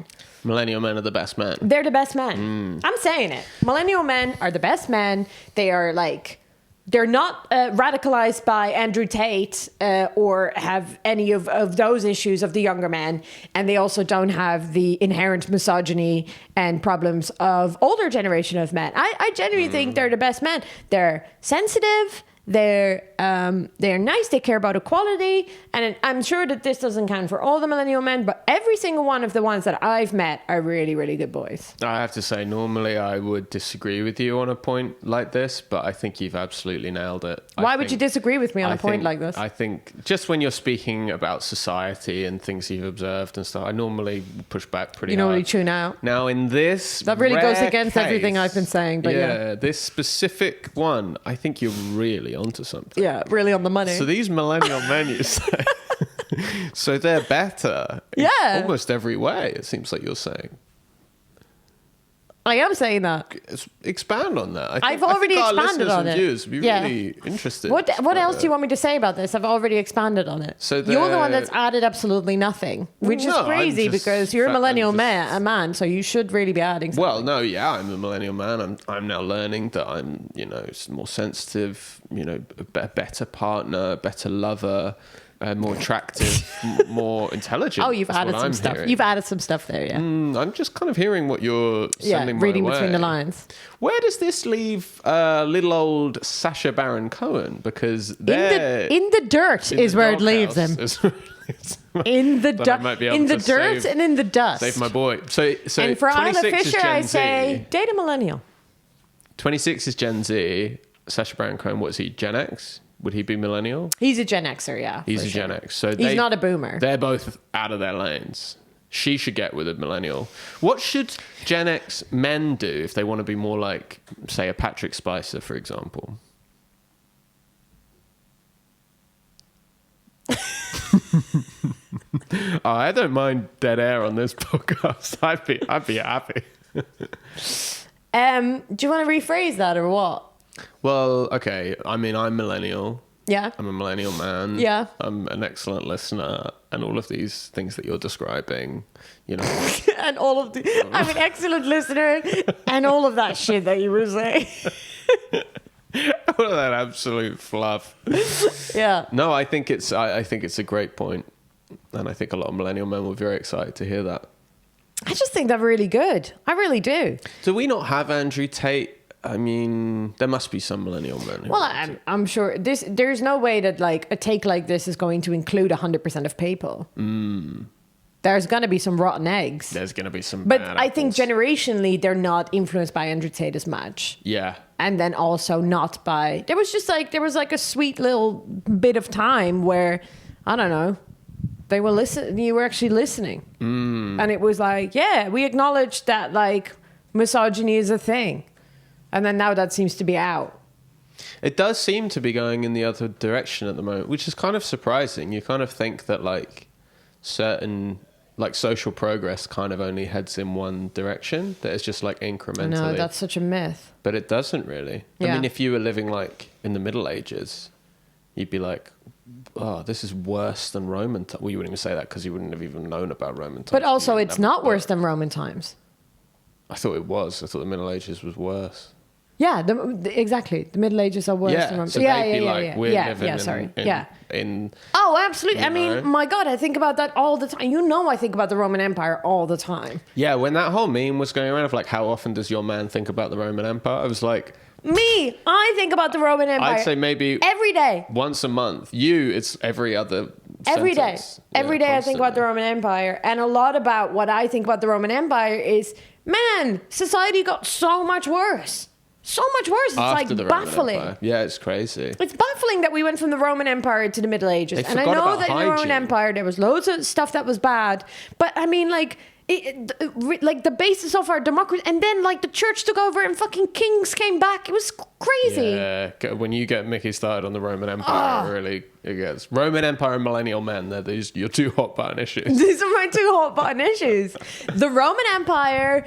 Millennial men are the best men. They're the best men. I'm saying it. Millennial men are the best men. They are like, they're not radicalized by Andrew Tate or have any of those issues of the younger men. And they also don't have the inherent misogyny and problems of older generation of men. I genuinely think they're the best men. They're sensitive. They're nice. They care about equality, and I'm sure that this doesn't count for all the millennial men, but every single one of the ones that I've met are really, really good boys. I have to say, normally I would disagree with you on a point like this, but I think you've absolutely nailed it. Why would you disagree with me on a point like this? I think just when you're speaking about society and things you've observed and stuff, I normally push back pretty hard. You normally tune out. Now in this, that really goes against case, everything I've been saying. But yeah, this specific one, I think you're really onto something. Yeah, really on the money. So these millennial men, you say, so they're better. Yeah, in almost every way. It seems like you're saying. I am saying that. Expand on that. I've already our expanded listeners on and it. viewers would be really interested. What else do you want me to say about this? I've already expanded on it. So you're the one that's added absolutely nothing, which is crazy because you're a millennial man, so you should really be adding something. Well, no, yeah, I'm a millennial man. I'm now learning that I'm, more sensitive, a better partner, better lover, more attractive, more intelligent. Oh, you've added some stuff. Hearing. You've added some stuff there, yeah. I'm just kind of hearing what you're sending my reading way. between the lines. Where does this leave little old Sacha Baron Cohen? Because In the dirt is where it leaves him. In the dirt and in the dust. Save my boy. So and for Isla Fisher, I say, date a millennial. 26 is Gen Z. Sacha Baron Cohen, what is he? Gen X? Would he be millennial? He's a Gen Xer, yeah. He's a Gen X. So he's not a boomer. They're both out of their lanes. She should get with a millennial. What should Gen X men do if they want to be more like, say, a Patrick Spicer, for example? I don't mind dead air on this podcast. I'd be happy. Do you want to rephrase that or what? Well, okay. I mean, I'm millennial. Yeah. I'm a millennial man. Yeah. I'm an excellent listener, and all of these things that you're describing, and all of I'm an excellent listener, and all of that shit that you were saying. All of that absolute fluff. Yeah. No, I think it's a great point, and I think a lot of millennial men were very excited to hear that. I just think they're really good. I really do. Do we not have Andrew Tate? I mean, there must be some millennial men. Well, I'm sure there's no way that like a take like this is going to include 100% of people. There's going to be some rotten eggs. There's going to be some but bad I think apples. generationally, they're not influenced by Andrew Tate as much. Yeah. And then also not by... There was a sweet little bit of time where, I don't know, they were listening. You were actually listening. And it was like, yeah, we acknowledge that like misogyny is a thing. And then now that seems to be out. It does seem to be going in the other direction at the moment, which is kind of surprising. You kind of think that like certain like social progress kind of only heads in one direction, that it's just like incrementally. No, that's such a myth. But it doesn't really. Yeah. I mean, if you were living like in the Middle Ages, you'd be like, oh, this is worse than Roman times. Well, you wouldn't even say that because you wouldn't have even known about Roman times. But also it's not worse than Roman times. I thought it was. I thought the Middle Ages was worse. Yeah, exactly. The Middle Ages are worse than Roman. So they'd be like, we're living in Oh, absolutely. I mean, my God, I think about that all the time. I think about the Roman Empire all the time. Yeah, when that whole meme was going around of like, how often does your man think about the Roman Empire? I was like... I think about the Roman Empire. I'd say maybe... every day. Once a month. It's every other Every day. sentence. Every day I think about the Roman Empire. And a lot about what I think about the Roman Empire is, man, society got so much worse. So much worse. It's After like the Roman baffling. Empire. Yeah, it's crazy. It's baffling that we went from the Roman Empire to the Middle Ages. They And I forgot know about that in the Roman hygiene. Empire there was loads of stuff that was bad. But I mean, like the basis of our democracy, and then like the church took over and fucking kings came back. It was crazy. Yeah, when you get Micky started on the Roman Empire, it gets Roman Empire and millennial men. They're your two hot button issues. These are my two hot button issues. The Roman Empire,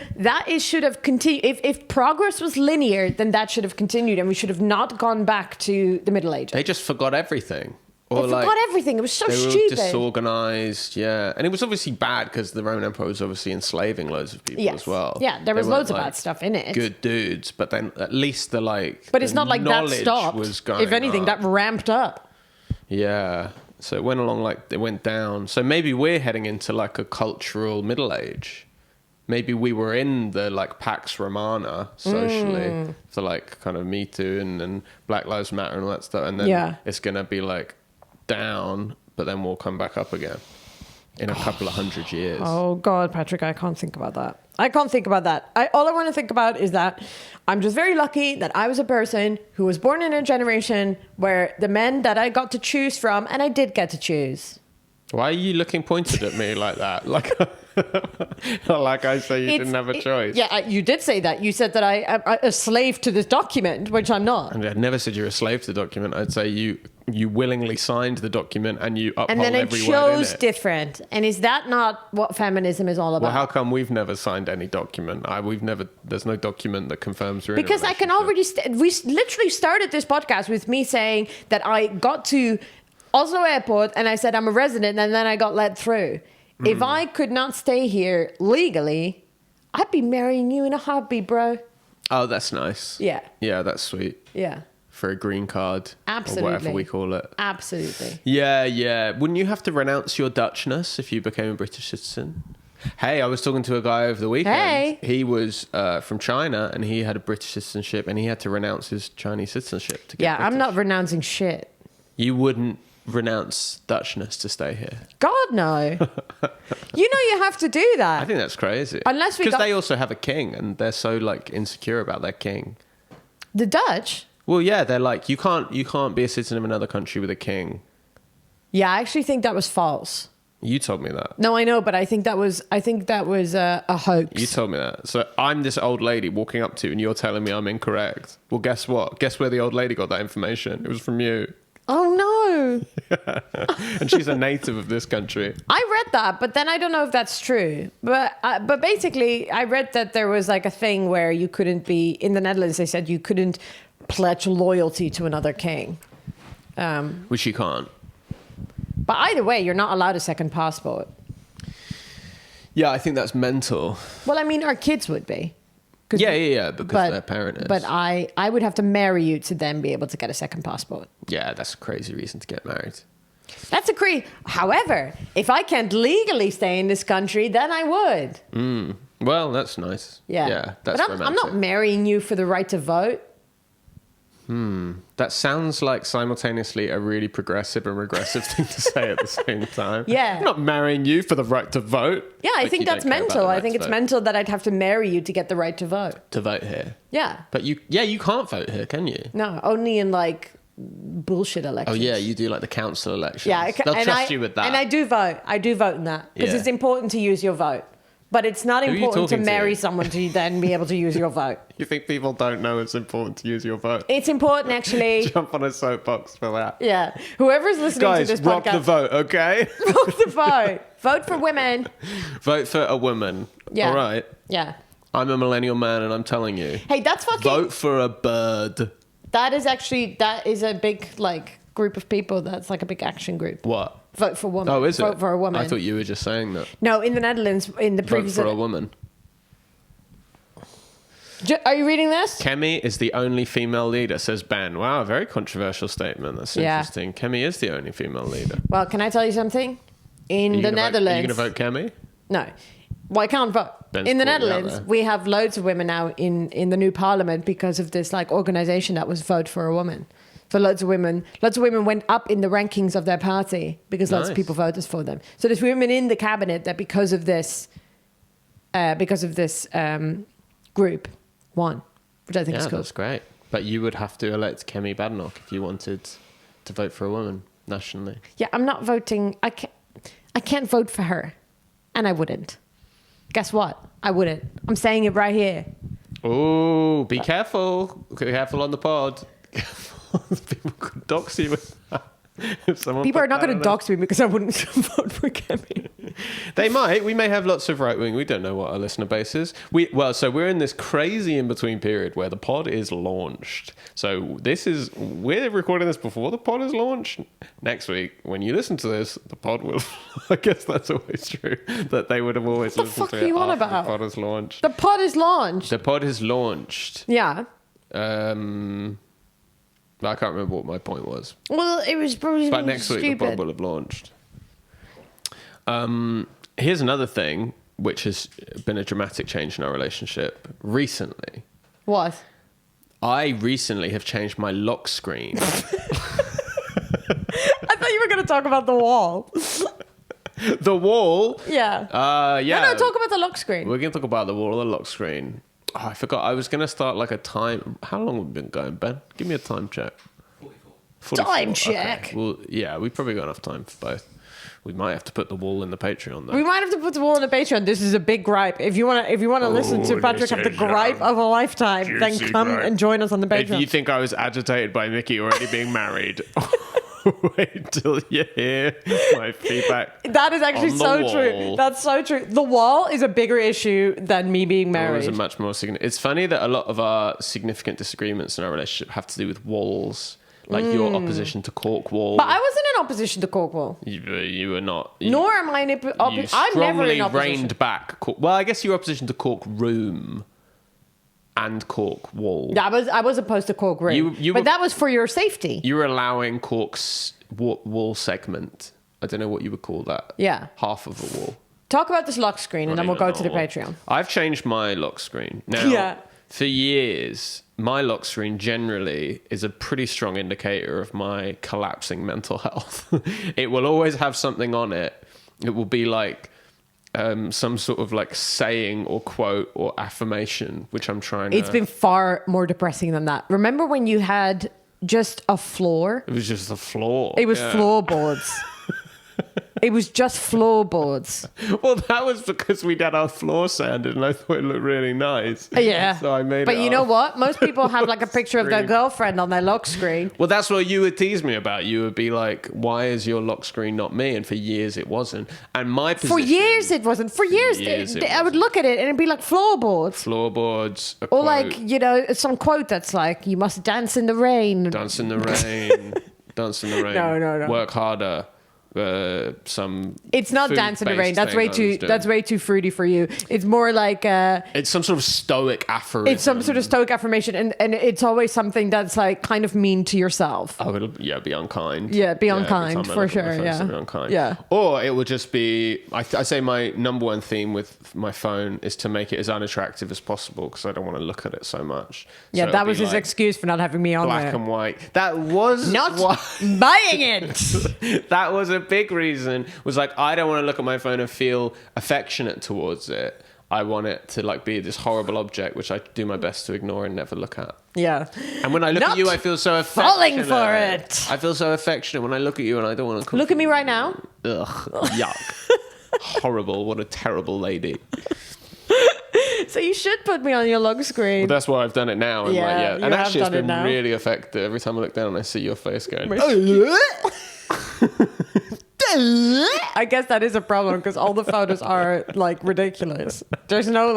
should have continued. If progress was linear, then that should have continued, and we should have not gone back to the Middle Ages. They just forgot everything. They forgot everything. It was so they were stupid. disorganized, yeah. And it was obviously bad because the Roman Empire was obviously enslaving loads of people as well. Yeah, there was They weren't, loads of bad stuff in it. Good dudes, but then at least But it's not like that stopped. Was going if anything, up. that ramped up. Yeah. So it went along like it went down. So maybe we're heading into like a cultural middle age. Maybe we were in the like Pax Romana socially for like kind of Me Too and Black Lives Matter and all that stuff. And then it's going to be like down, but then we'll come back up again in a couple of 100 years. Oh God, Patrick, I can't think about that. All I want to think about is that I'm just very lucky that I was a person who was born in a generation where the men that I got to choose from, and I did get to choose. Why are you looking pointed at me like that? Like Like I say, you didn't have a choice. Yeah, you did say that. You said that I'm a slave to this document, which I'm not. And I'd never said you're a slave to the document. I'd say you willingly signed the document and you uphold And then I every word in chose it. different. And is that not what feminism is all about? Well, how come we've never signed any document? There's no document that confirms we're in a Because I can relationship. already... we literally started this podcast with me saying that I got to Oslo airport and I said I'm a resident and then I got let through. If I could not stay here legally, I'd be marrying you in a heartbeat, bro. Oh, that's nice. Yeah. Yeah, that's sweet. Yeah. For a green card. Absolutely. Or whatever we call it. Absolutely. Yeah. Wouldn't you have to renounce your Dutchness if you became a British citizen? Hey, I was talking to a guy over the weekend. Hey. He was from China and he had a British citizenship and he had to renounce his Chinese citizenship to get Yeah, British. I'm not renouncing shit. You wouldn't renounce Dutchness to stay here. God, no. You know you have to do that. I think that's crazy. Unless we because got- they also have a king and they're so like insecure about their king. The Dutch? Well, yeah, they're like you can't be a citizen of another country with a king. Yeah, I actually think that was false. You told me that. No, I know, but I think that was a hoax. You told me that. So I'm this old lady walking up to you and you're telling me I'm incorrect. Well, guess what? Guess where the old lady got that information? It was from you. Oh no. And she's a native of this country. I read that, but then I don't know if that's true. But basically, I read that there was like a thing where you couldn't be in the Netherlands. They said you couldn't pledge loyalty to another king. Which you can't. But either way, you're not allowed a second passport. Yeah, I think that's mental. Well, I mean, our kids would be. Yeah, because their parent is. But I would have to marry you to then be able to get a second passport. Yeah, that's a crazy reason to get married. That's a crazy... However, if I can't legally stay in this country, then I would. Well, that's nice. Yeah. That's but romantic. I'm not marrying you for the right to vote. That sounds like simultaneously a really progressive and regressive thing to say at the same time. Yeah. I'm not marrying you for the right to vote. Yeah, I Like, think you don't that's care about mental. the I right think to it's vote. mental that I'd have to marry you to get the right to vote. To vote here. Yeah. But you can't vote here, can you? No, only in like bullshit Oh elections. yeah, you do like the council elections. Yeah, They'll and trust you with that. And I do vote. I do vote in that because Yeah. it's important to use your vote. But it's not Who are you important to talking to? marry someone to then be able to use your vote. You think people don't know it's important to use your vote? It's important, actually. Jump on a soapbox for that. Yeah. Whoever's listening Guys, to this rock podcast, the vote, okay? rock the vote. Vote for women. Vote for a woman. Yeah. All right. Yeah. I'm a millennial man and I'm telling you. Hey, that's fucking... Vote for a bird. That is a big, like, group of people. That's like a big action group. What? Vote for woman. Oh, is it? Vote for a woman. I thought you were just saying that. No, in the Netherlands, in the Vote previous... for a woman. Are you reading this? Kemi is the only female leader, says Ben. Wow, very controversial statement. That's Yeah. interesting. Kemi is the only female leader. Well, can I tell you something? In the Netherlands... Are you going to vote Kemi? No. Well, I can't vote. Ben's In the calling you out Netherlands, there. we have loads of women now in the new parliament because of this like organization that was Vote for a Woman. So loads of women went up in the rankings of their party because lots of Nice. people voted for them. So there's women in the cabinet that because of this group won, which I think Yeah, is cool. that's great. But you would have to elect Kemi Badenoch if you wanted to vote for a woman nationally. Yeah, I'm not voting. I can't vote for her, and I wouldn't. Guess what? I wouldn't. I'm saying it right here. Oh, be careful. Be careful on the pod. People could dox you with that. If someone People put are not that going on to us. dox me because I wouldn't vote for Kemi. They might. We may have lots of right wing. We don't know what our listener base is. So we're in this crazy in between period where the pod is launched. So we're recording this before the pod is launched. Next week, when you listen to this, the pod will. I guess that's always true. That they would have always What the listened fuck to are it you on after about? the pod is launched. The pod is launched. The pod is launched. Yeah. I can't remember what my point was. Well, it was probably But next week the pod stupid. will have launched. Here's another thing which has been a dramatic change in our relationship recently. What? I recently have changed my lock screen. I thought you were going to talk about the wall. The wall. Yeah. Yeah. No, talk about the lock screen. We're going to talk about the wall or the lock screen. Oh, I forgot. I was going to start like a time. How long have we been going, Ben? Give me a time check. 44. Time check? Okay. Well, yeah, we've probably got enough time for both. We might have to put the wall in the Patreon, though. We might have to put the wall in the Patreon. This is a big gripe. If you want to listen to Patrick have the gripe of a lifetime, then come and join us on the Patreon. If you think I was agitated by Micky already being married, wait till you hear my feedback. That is actually so true. That's so true. The wall is a bigger issue than me being married. Walls are much more significant. It's funny that a lot of our significant disagreements in our relationship have to do with walls. Like your opposition to cork wall. But I wasn't in opposition to cork wall. You were not. Nor am I in opposition. I'm never in opposition. Reined back. Well, I guess your opposition to cork room and cork wall. I was opposed to cork room. But that was for your safety. You were allowing cork's wall segment. I don't know what you would call that. Yeah. Half of a wall. Talk about this lock screen and then we'll go to the Patreon. I've changed my lock screen. Now, for years, my lock screen generally is a pretty strong indicator of my collapsing mental health. It will always have something on it. It will be like some sort of like saying or quote or affirmation, which I'm trying to... It's been far more depressing than that. Remember when you had just a floor? It was just the floor. It was floorboards. It was just floorboards. Well, that was because we had our floor sanded and I thought it looked really nice. Yeah. So I made But it you know what? Most people have like a picture of their girlfriend on their lock screen. Well, that's what you would tease me about. You would be like, why is your lock screen not me? And for years it wasn't. And my position... For years it wasn't. For years I would look at it and it'd be like floorboards. Floorboards. Or like, you know, some quote that's like, you must dance in the rain. Dance in the rain. Dance in the rain. No. Work harder. It's not dance in the rain. That's way too fruity for you. It's more like it's some sort of stoic aphorism. It's some sort of stoic affirmation, and it's always something that's like kind of mean to yourself. Oh, be unkind. Yeah, be unkind for sure. Yeah, be unkind. Yeah. Or it would just be. I say my number one theme with my phone is to make it as unattractive as possible because I don't want to look at it so much. Yeah, so that was his excuse for not having me on black there. And white. That was not buying it. That was a big reason. Was like I don't want to look at my phone and feel affectionate towards it. I want it to like be this horrible object which I do my best to ignore and never look at. Yeah. And when I look at you, I feel so affectionate. Falling for it. I feel so affectionate when I look at you and I don't want to... Look at me right now. Ugh. Yuck. Horrible. What a terrible lady. So you should put me on your lock screen. Well, that's why I've done it now. And and actually it's been it really effective. Every time I look down and I see your face going... I guess that is a problem because all the photos are like ridiculous. There's no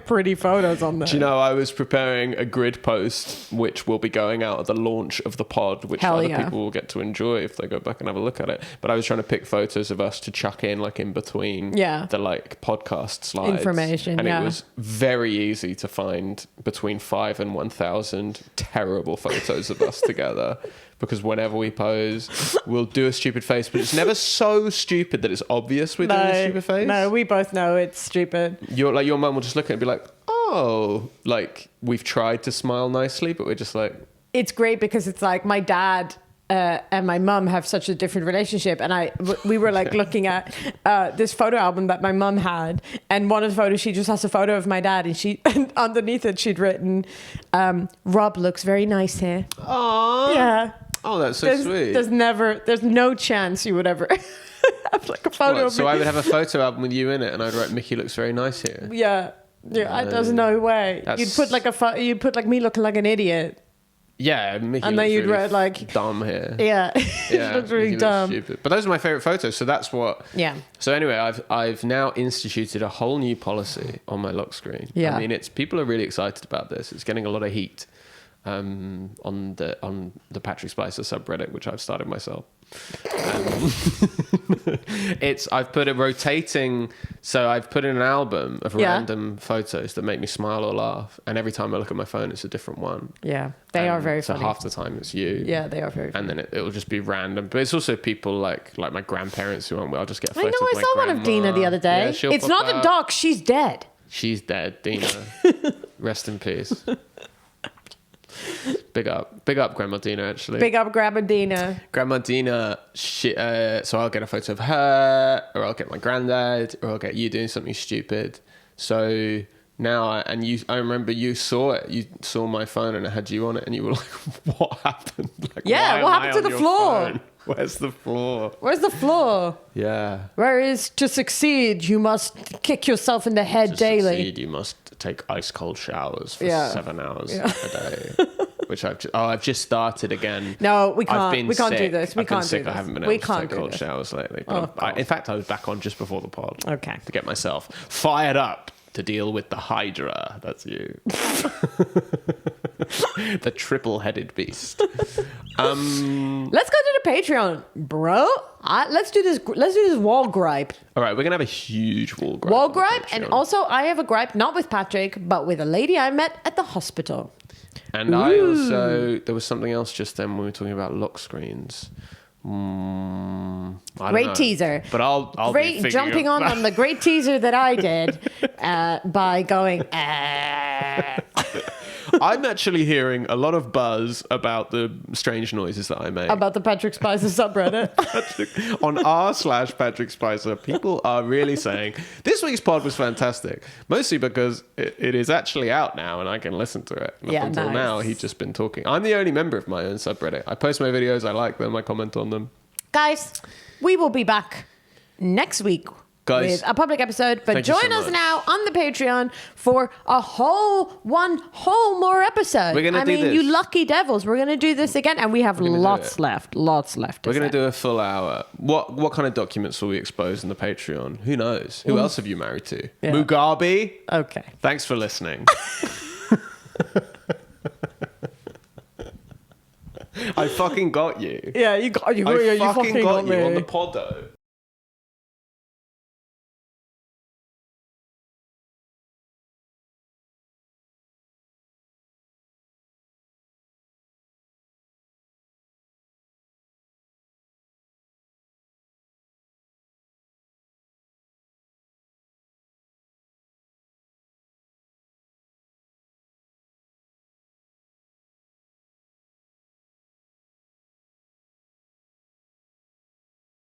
pretty photos on there. Do you know, I was preparing a grid post which will be going out at the launch of the pod, which other people will get to enjoy if they go back and have a look at it. But I was trying to pick photos of us to chuck in like in between the like podcast slides. Information, and it was very easy to find between 5 and 1,000 terrible photos of us together. Because whenever we pose, we'll do a stupid face, but it's never so stupid that it's obvious we're doing a stupid face. No, we both know it's stupid. Your mum will just look at it and be like, oh, like we've tried to smile nicely, but we're just like... It's great because it's like my dad and my mum have such a different relationship, and we were like looking at this photo album that my mum had, and one of the photos she just has a photo of my dad, and underneath it she'd written, Rob looks very nice here. Aww. Yeah. Oh, that's so sweet. There's no chance you would ever have like a photo of me. So I would have a photo album with you in it, and I'd write, Micky looks very nice here. Yeah. There's no way. You'd put like me looking like an idiot. Yeah, Micky and then you'd really write like dumb here. Yeah, it looks really dumb. Stupid. But those are my favorite photos. So that's what. Yeah. So anyway, I've now instituted a whole new policy on my lock screen. Yeah. I mean, people are really excited about this. It's getting a lot of heat on the Patrick Spicer subreddit, which I've started myself. I've put it rotating, so I've put in an album of random photos that make me smile or laugh, and every time I look at my phone it's a different one. Yeah, they are very funny. So half the time it's you. Yeah, they are very funny. And then it'll just be random, but it's also people like my grandparents who I'll just get a photo of I saw one of Dina the other day. Yeah, it's not a doc, she's dead. She's dead, Dina. Rest in peace. Big up Grandma Dina, actually. Big up Grandma Dina. Grandma Dina, so I'll get a photo of her, or I'll get my granddad, or I'll get you doing something stupid. So now, I remember you saw it. You saw my phone and it had you on it, and you were like, "What happened?" Like, yeah, what happened to the floor? Where's the floor? Where's the floor? Yeah. Whereas to succeed, you must kick yourself in the head To daily. succeed, you must take ice cold showers for Yeah. 7 hours a day. Which I've just started again. No, we can't. I've been We can't do sick. this. We I've been can't do sick. this. I haven't been We able to can't take do cold this. showers lately. Oh, But in fact, I was back on just before the pod. Okay. To get myself fired up to deal with the Hydra. That's you. The triple-headed beast. Let's go to the Patreon, bro. Let's do this. Let's do this wall gripe. All right, we're gonna have a huge wall gripe. Wall on the gripe, and Patreon. also I have a gripe not with Patrick, but with a lady I met at the hospital. And I also, there was something else just then when we were talking about lock screens. I don't Great know. teaser. But I'll be Great figuring jumping out- on the great teaser that I did by going. I'm actually hearing a lot of buzz about the strange noises that I make. About the Patrick Spicer subreddit. On r/Patrick Spicer, people are really saying this week's pod was fantastic. Mostly because it is actually out now and I can listen to it. Up Yeah, until nice. now, he'd just been talking. I'm the only member of my own subreddit. I post my videos, I like them, I comment on them. Guys, we will be back next week Guys, with a public episode. But thank you so join us much. now on the Patreon for one whole more episode. We're gonna I do mean, this. you lucky devils. We're going to do this again. And we have gonna do lots it. left. Lots left. We're going to do a full hour. What kind of documents will we expose in the Patreon? Who knows? Who else have you married to? Yeah. Mugabe? Okay. Thanks for listening. I fucking got you. Yeah, you got I fucking got you on the podo.